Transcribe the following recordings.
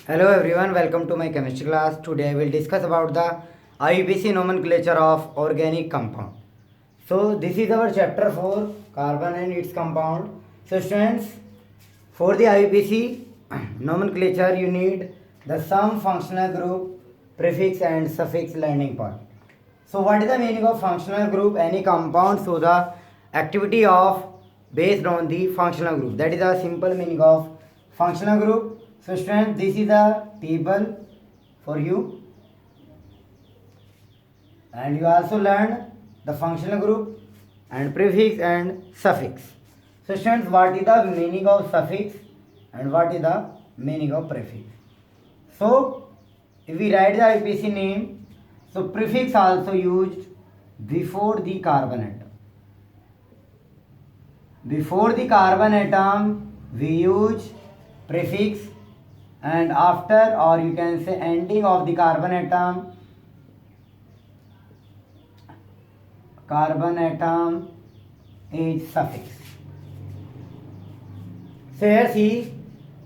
Hello everyone, welcome to my chemistry class. Today I will discuss about the IUPAC nomenclature of organic compound. So this is our chapter 4, carbon and its compound. So students, for the IUPAC nomenclature you need the sum, functional group, prefix and suffix landing point. So what is the meaning of functional group? Any compound, so the activity of based on the functional group. That is the simple meaning of functional group. So students, this is a table for you, and you also learned the functional group and prefix and suffix. So students, what is the meaning of suffix and what is the meaning of prefix? So if we write the IPC name, so prefix also used before the carbon atom. Before the carbon atom we use prefix, and after, or you can say ending of the carbon atom is suffix. So here see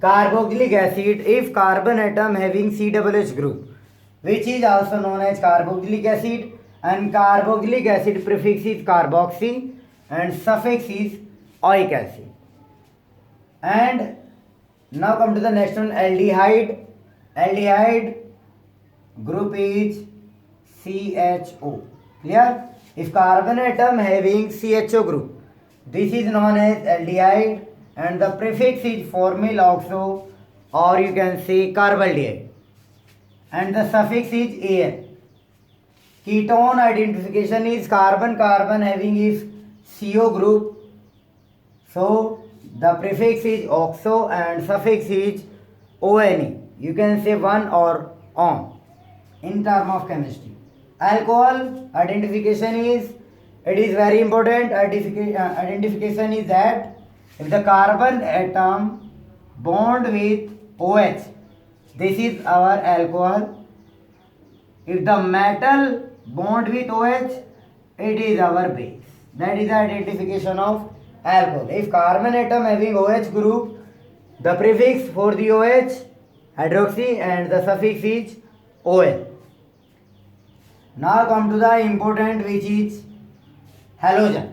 carboxylic acid, if carbon atom having COOH group, which is also known as carboxylic acid, and carboxylic acid prefix is carboxy and suffix is oic acid. And now come to the next one, aldehyde. Aldehyde group is CHO. Clear? If carbon atom having CHO group, this is known as aldehyde and the prefix is formyl oxo, or you can say carbaldehyde, and the suffix is AL. Ketone identification is carbon having if CO group, so the prefix is oxo and suffix is ONE. You can say one or on in term of chemistry. Alcohol identification is, it is very important. Identification is that if the carbon atom bond with OH, this is our alcohol. If the metal bond with OH, it is our base. That is the identification of alcohol. If carbon atom having OH group, the prefix for the OH hydroxy and the suffix is OL. Now come to the important, which is halogen.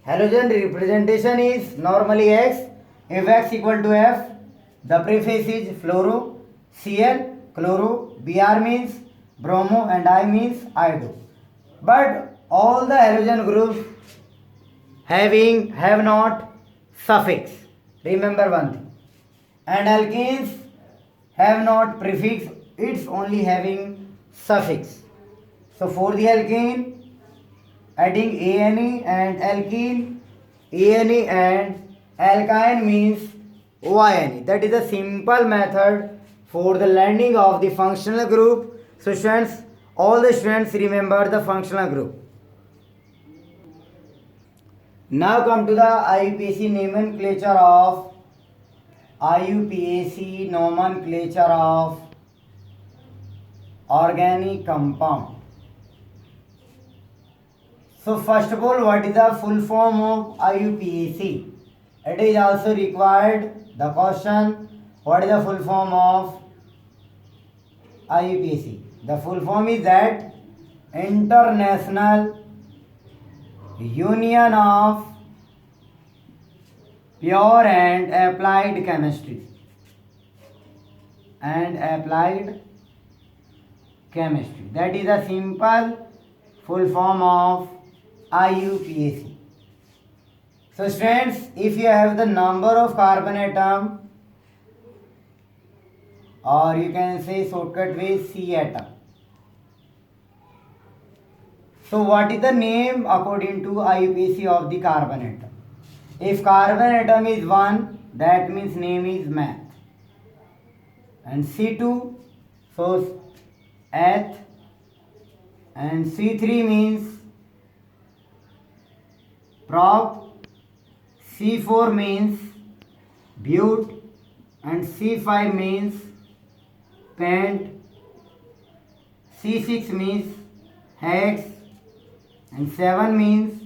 Halogen representation is normally X. If X equal to F, the prefix is fluoro, Cl, chloro, Br means bromo and I means iodo. But all the halogen groups have not suffix. Remember one thing. And alkenes have not prefix, it's only having suffix. So for the alkane, adding ane and alkene, ane and alkyne means OINE. That is a simple method for the learning of the functional group. So students, all the students remember the functional group. Now come to the IUPAC nomenclature of organic compound. So first of all, what is the full form of IUPAC? It is also required the question, what is the full form of IUPAC? The full form is that International Union of Pure and Applied Chemistry. That is a simple full form of IUPAC. So students, if you have the number of carbon atom, or you can say shortcut with C atom. So what is the name according to IUPAC of the carbon atom? If carbon atom is 1, that means name is math. And C2, so eth, and C3 means prop, C4 means but, and C5 means pent, C6 means hex, and 7 means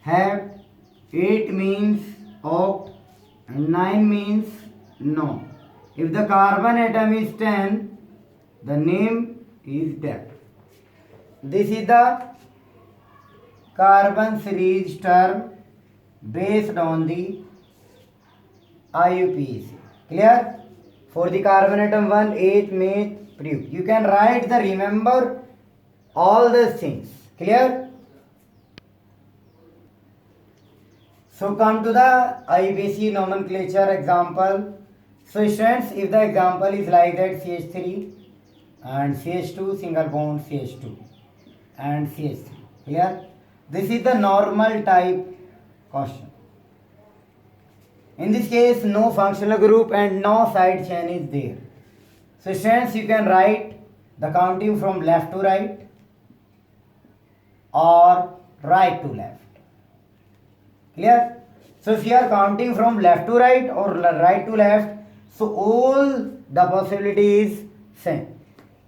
hept, 8 means oct, and 9 means no. If the carbon atom is 10, the name is that. This is the carbon series term based on the IUPAC. Clear? For the carbon atom 1, 8th, May, proof. You can write the remember all these things. Clear? So come to the IUPAC nomenclature example. So students, if the example is like that, CH3 and CH2 single bond CH2 and CH3. Clear? This is the normal type question. In this case, no functional group and no side chain is there. So students, you can write the counting from left to right or right to left. Clear? So if you are counting from left to right or right to left, so all the possibility is same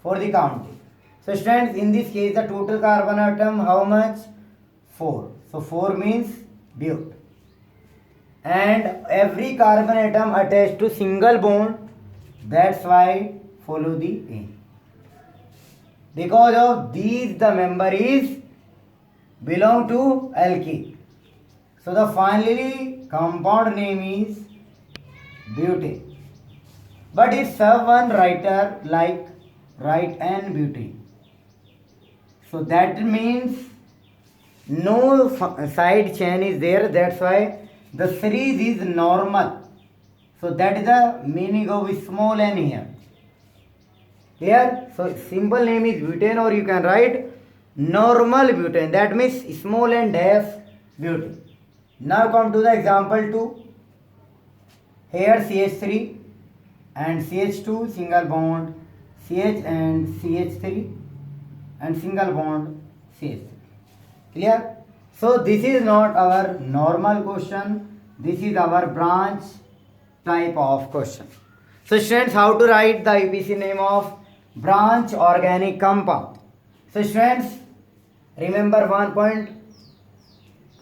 for the counting. So students, in this case, the total carbon atom how much? 4. So 4 means but. And every carbon atom attached to single bond, that's why follow the A. Because of these, the member is belong to alkene. So the finally compound name is butane. But if someone writer like write N butane, so that means no side chain is there. That's why the series is normal. So that is the meaning of small n here. Clear? So simple name is butane, or you can write normal butane. That means small n dash butane. Now come to the example 2. Here CH3 and CH2 single bond CH and CH3 and single bond CH3. Clear? So this is not our normal question. This is our branch type of question. So students, how to write the IUPAC name of branch organic compound? So students, remember one point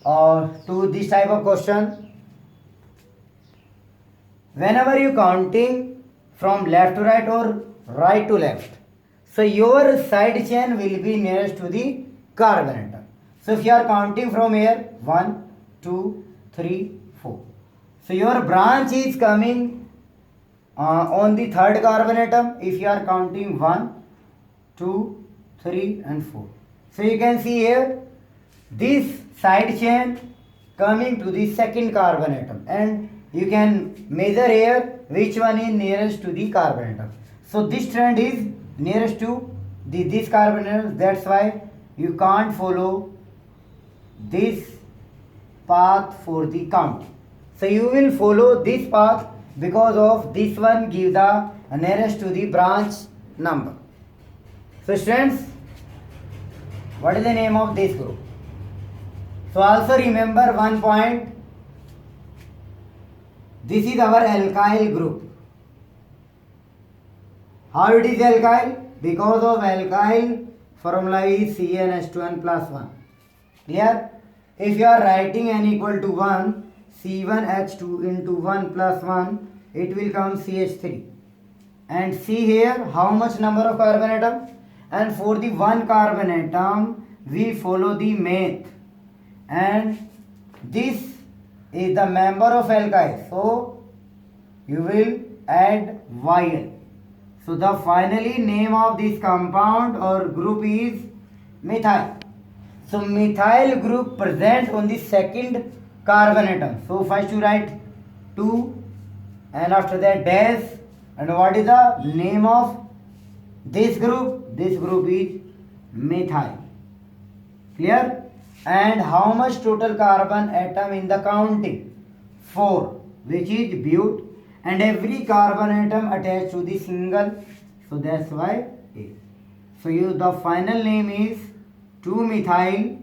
to this type of question. Whenever you counting from left to right or right to left, so your side chain will be nearest to the carbon atom. So if you are counting from here 1, 2, 3, 4. So your branch is coming on the third carbon atom if you are counting 1, 2, 3 and 4. So you can see here this side chain coming to the second carbon atom, and you can measure here which one is nearest to the carbon atom. So this strand is nearest to this carbon atom. That's why you can't follow this path for the count. So you will follow this path because of this one give the nearest to the branch number. So students, what is the name of this group? So also remember one point. This is our alkyl group. How it is alkyl? Because of alkyl formula is CnH2n plus 1. Clear? If you are writing n equal to 1, C1H2 into 1 plus 1, it will come CH3. And see here how much number of carbon atom? And for the one carbon atom, we follow the math. And this is the member of alkyl. So you will add YL. So the finally name of this compound or group is methyl. So methyl group present on the second carbon atom. So first you write 2 and after that dash. And what is the name of this group? This group is methyl. Clear? And how much total carbon atom in the counting? 4, which is but, and every carbon atom attached to the single, so that's why A. So the final name is 2-methyl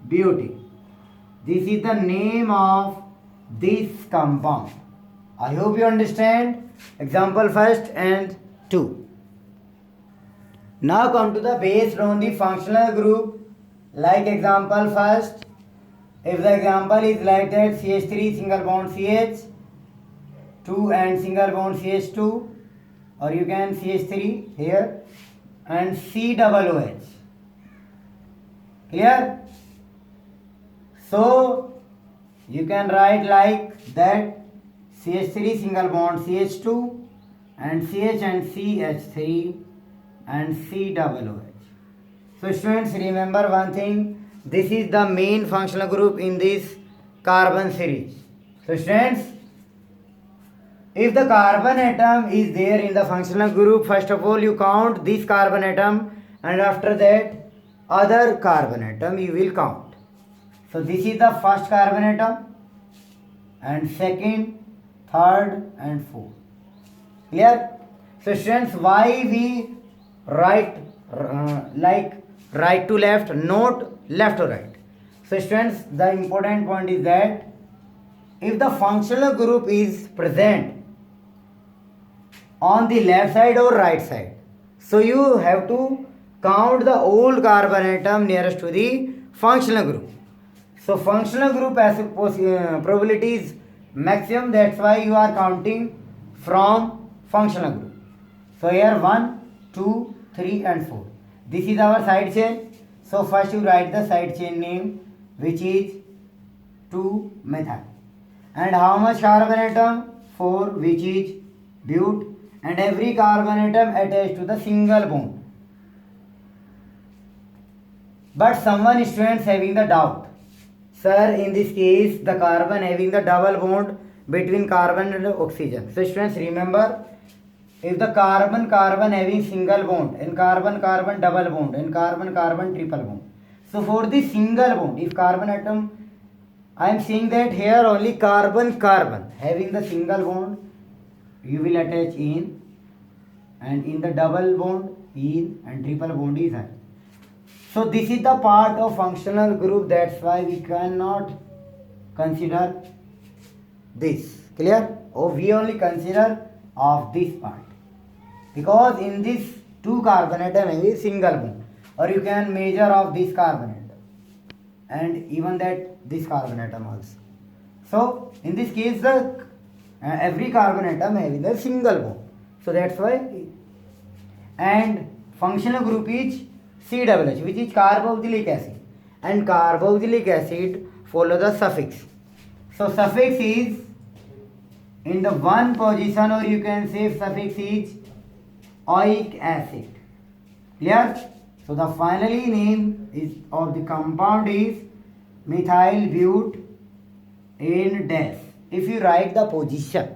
butane. This is the name of this compound. I hope you understand. Example first and 2. Now come to the based on the functional group. Like example first, if the example is like that, CH3 single bond CH 2 and single bond CH2, or you can CH3 here, and C double OH. Clear? So you can write like that: CH3 single bond CH2 and CH and CH3 and C double OH. So students, remember one thing, this is the main functional group in this carbon series. So students, if the carbon atom is there in the functional group, first of all you count this carbon atom, and after that other carbon atom you will count. So this is the first carbon atom, and second, third and fourth. Clear? So students, why we write like right to left, not left to right? So students, the important point is that if the functional group is present on the left side or right side, so you have to count the old carbon atom nearest to the functional group. So functional group as probability is maximum, that's why you are counting from functional group. So here 1, 2, 3 and 4. This is our side chain. So first you write the side chain name, which is 2-methyl. And how much carbon atom? 4, which is but, and every carbon atom attached to the single bond. But someone students having the doubt, sir, in this case the carbon having the double bond between carbon and oxygen. So students, remember, if the carbon having single bond, and carbon double bond, and carbon triple bond. So for the single bond, if carbon atom, I am saying that here only carbon having the single bond you will attach in, and in the double bond in, and triple bond is I. So this is the part of functional group, that's why we cannot consider this. Clear? Or we only consider of this part, because in this 2 carbon atom is single bond, or you can measure of this carbon atom and even that this carbon atom also. So in this case the every carbon atom having a single bond, so that's why. And functional group is COOH, which is carboxylic acid, and carboxylic acid follow the suffix. So suffix is in the one position, or you can say suffix is oic acid. Clear? So the finally name is of the compound is methyl but in dash. If you write the position,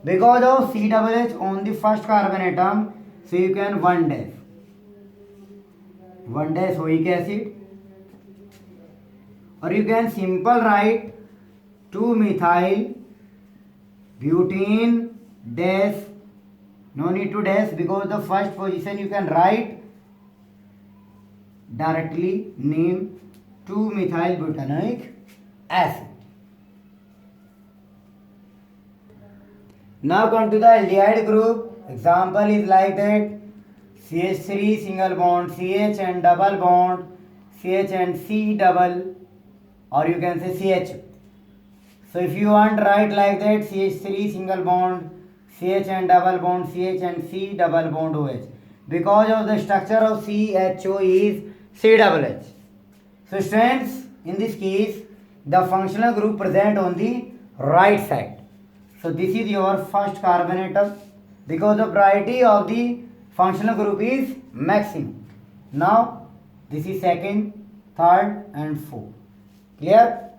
because of COOH on the first carbon atom, so you can 1 dash oic acid, or you can simple write 2-methyl butene dash, no need to dash, because the first position you can write directly name 2-methyl butanoic acid. Now come to the aldehyde group. Example is like that: CH3 single bond CH and double bond CH and C double, or you can say CH. So if you want write like that: CH3 single bond CH and double bond CH and C double bond OH, because of the structure of CHO is C double H. So students, in this case the functional group present on the right side. So this is your first carbon atom, because the priority of the functional group is maximum. Now this is second, third and fourth. Clear?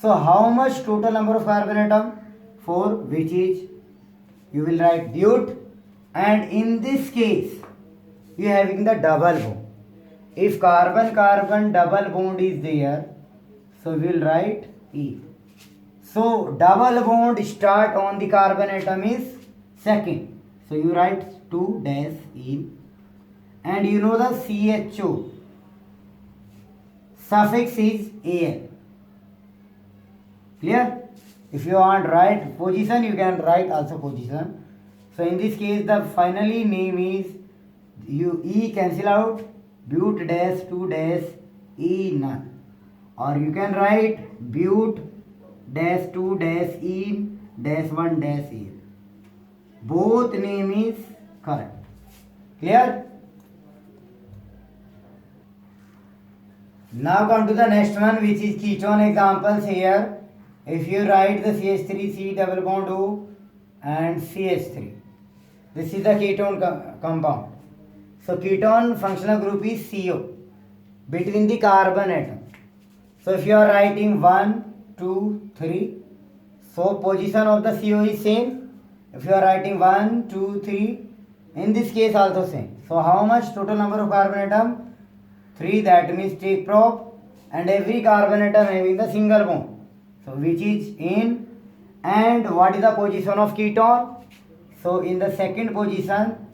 So how much total number of carbon atom? 4, which is you will write but, and in this case you having the double bond. If carbon double bond is there, so we will write E. So double bond start on the carbon atom is second, so you write 2 dash in, and you know the CHO suffix is Al. Clear? If you want write position, you can write also position. So in this case the finally name is, you E cancel out, but dash 2 dash E none, or you can write but dash 2 dash E dash 1 dash E. Both name is correct. Clear? Now come to the next one, which is ketone examples here. If you write the CH3, C double bond O and CH3. This is the ketone compound. So ketone functional group is CO between the carbon atom. So if you are writing 1, 2, 3, so position of the CO is same. If you are writing 1, 2, 3, in this case also same. So how much total number of carbon atom? 3, that means take prop, and every carbon atom having the single bond. So which is in, and what is the position of ketone? So in the second position,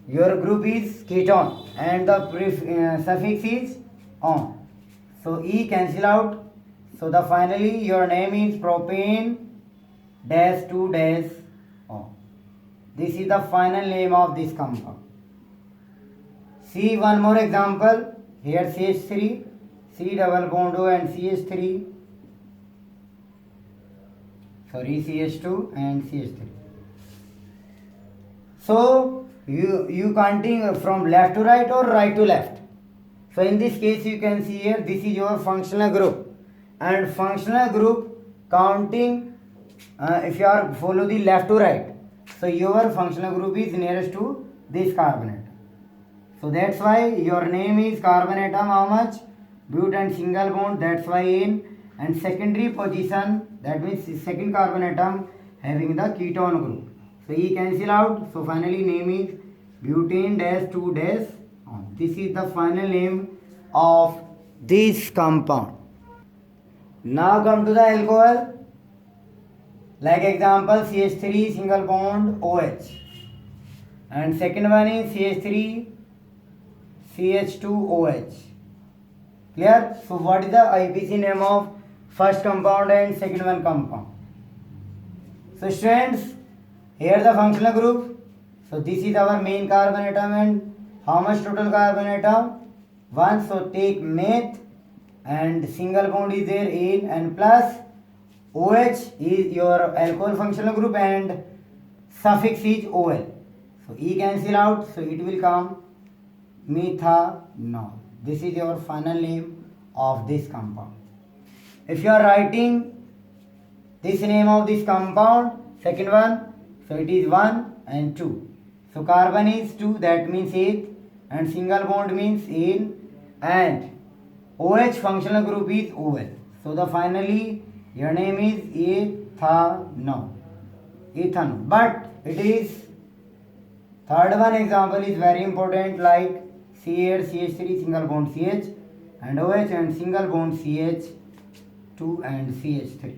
your group is ketone and the suffix is on. So E cancel out. So the finally your name is propane dash 2 dash O. This is the final name of this compound. See one more example. Here CH3, C double bond O and CH3. Sorry, CH2 and CH3. So you counting from left to right or right to left. So in this case you can see here, this is your functional group, and functional group counting if you are follow the left to right, so your functional group is nearest to this carbon atom. So that's why your name is carbon atom how much? But and single bond, that's why in, and secondary position, that means second carbon atom having the ketone group. So E cancel out. So finally name is butane dash 2 dash on. This is the final name of this compound. Now come to the alcohol. Like example CH3 single bond OH, and second one is CH3 CH2OH. Clear? So what is the IPC name of first compound and second one compound? So students, here the functional group. So this is our main carbon atom, and how much total carbon atom? 1. So take meth and single bond is there in, and plus OH is your alcohol functional group and suffix is OL. So E cancel out, so it will come methanol. This is your final name of this compound. If you are writing this name of this compound, second one, so it is 1 and 2. So carbon is 2, that means 8, and single bond means in, and OH functional group is OL. So the finally your name is ethanol. Ethanol. But it is third one example is very important, like CH, CH3 single bond CH, and OH and single bond CH2 and CH3.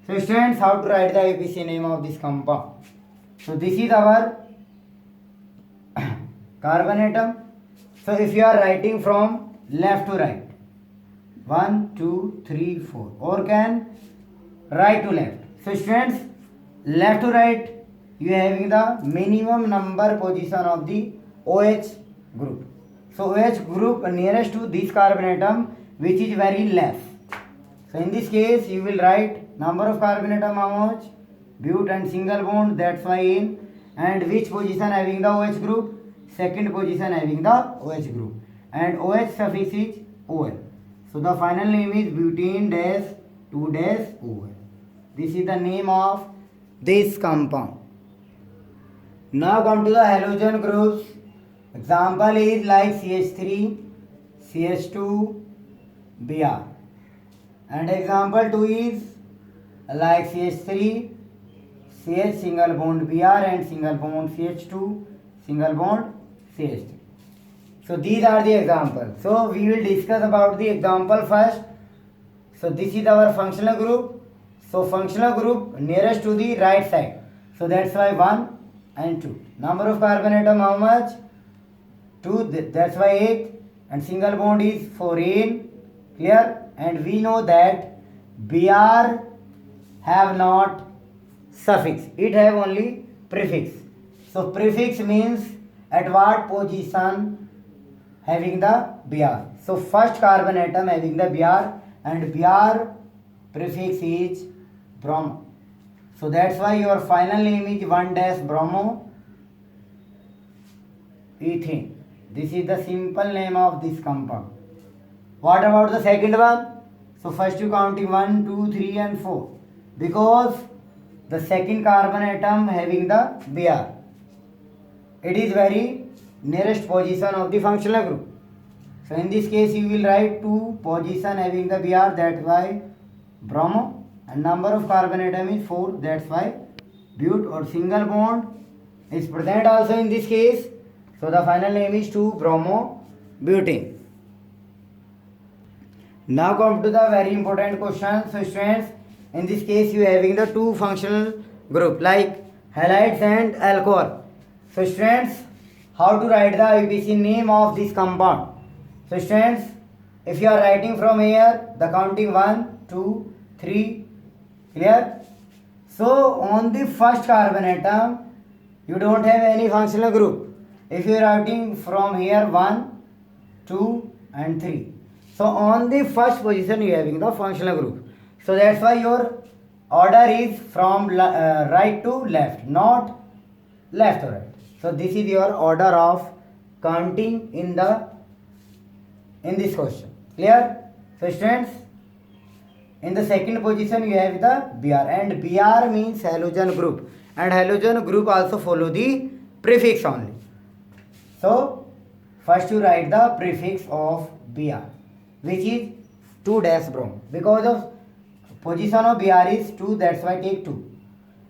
So students, how to write the IPC name of this compound? So this is our carbon atom. So if you are writing from left to right, 1, 2, 3, 4, or can right to left. So students, left to right, you are having the minimum number position of the OH group. So OH group nearest to this carbon atom, which is very less. So in this case, you will write number of carbon atom how much? But and single bond, that's why in, and which position having the OH group? Second position having the OH group, and OH suffix is OL. So the final name is butane dash 2 dash OL. This is the name of this compound. Now come to the halogen groups. Example is like CH3, CH2, Br. And example 2 is like CH3, CH single bond Br and single bond CH2, single bond CH3. So these are the examples. So we will discuss about the example first. So this is our functional group. So functional group nearest to the right side. So that's why 1 and 2. Number of carbon atom how much? 2. That's why 8. And single bond is 4 Clear? And we know that Br have not suffix. It have only prefix. So prefix means at what position having the Br. So first carbon atom having the Br, and Br prefix is brom. So that's why your final name is 1-bromo ethane. This is the simple name of this compound. What about the second one? So first you counting 1, 2, 3 and 4. Because the second carbon atom having the Br. It is very nearest position of the functional group. So in this case you will write 2 position having the Br, that's why bromo, and number of carbon atom is 4, that's why but, or single bond is present also in this case. So the final name is 2-bromo-butane. Now come to the very important question. So students, in this case you are having the 2 functional group like halides and alcohol. So students, how to write the IUPAC name of this compound? So students, if you are writing from here, the counting 1, 2, 3, clear? So on the first carbon atom, you don't have any functional group. If you are writing from here 1, 2 and 3. So on the first position you are having the functional group. So that's why your order is from right to left, not left to right. So this is your order of counting in this question. Clear? So students, in the second position you have the Br, and Br means halogen group, and halogen group also follow the prefix only. So first you write the prefix of Br, which is 2-bromo. Because of position of Br is 2, that's why take 2.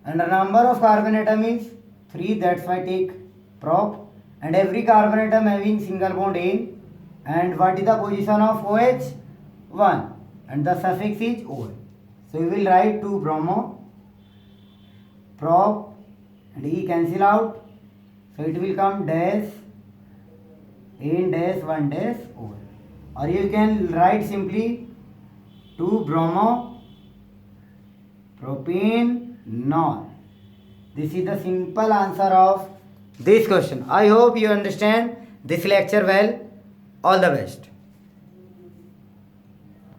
And the number of carbon atom is 3, that's why take prop. And every carbon atom having single bond in. And what is the position of OH? 1. And the suffix is OL. So you will write 2-bromo, prop, and E cancel out. So it will come dash, in dash, 1 dash, OL. Or you can write simply 2-bromo, propanol. This is the simple answer of this question. I hope you understand this lecture well. All the best.